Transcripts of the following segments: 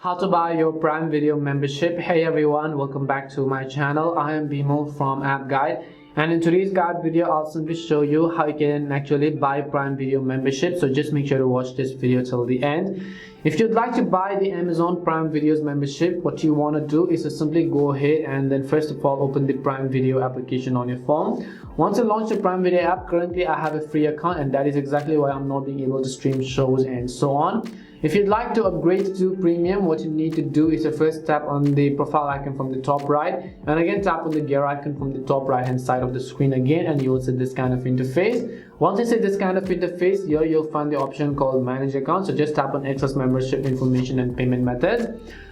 How to buy your Prime Video membership. Hey everyone, welcome back to my channel. I am Bimal from App Guide, and in today's guide video I'll simply show you how you can actually buy Prime Video membership. So just make sure to watch this video till the end. If you'd like to buy the Amazon Prime Videos membership, what you want to do is to simply go ahead and then first of all open the Prime Video application on your phone. Once you launch the Prime Video app, currently I have a free account, and that is exactly why I'm not being able to stream shows and so on. If you'd like to upgrade to premium, what you need to do is to first tap on the profile icon from the top right, and again tap on the gear icon from the top right hand side of the screen again, and you will see this kind of interface. Once you see this kind of interface, here you'll find the option called manage account. So just tap on access membership information and payment methods.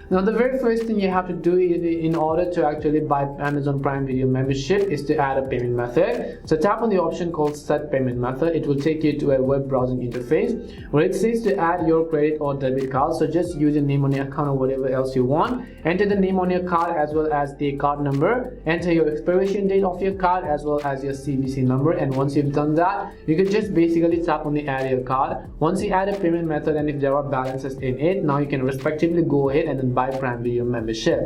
Now the very first thing you have to do in order to actually buy Amazon Prime Video membership is to add a payment method. So tap on the option called set payment method. It will take you to a web browsing interface where it says to add your credit or debit card. So just use your name on your account or whatever else you want. Enter the name on your card as well as the card number. Enter your expiration date of your card as well as your CVC number, and once you've done that, you can just basically tap on the add your card. Once you add a payment method, and if there are balances in it, now you can respectively go ahead and then buy Prime Video membership.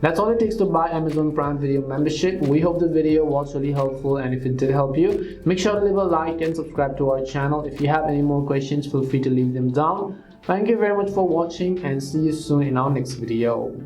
That's all it takes to buy Amazon Prime Video membership. We hope the video was really helpful, and if it did help you, make sure to leave a like and subscribe to our channel. If you have any more questions, feel free to leave them down. Thank you very much for watching, and see you soon in our next video.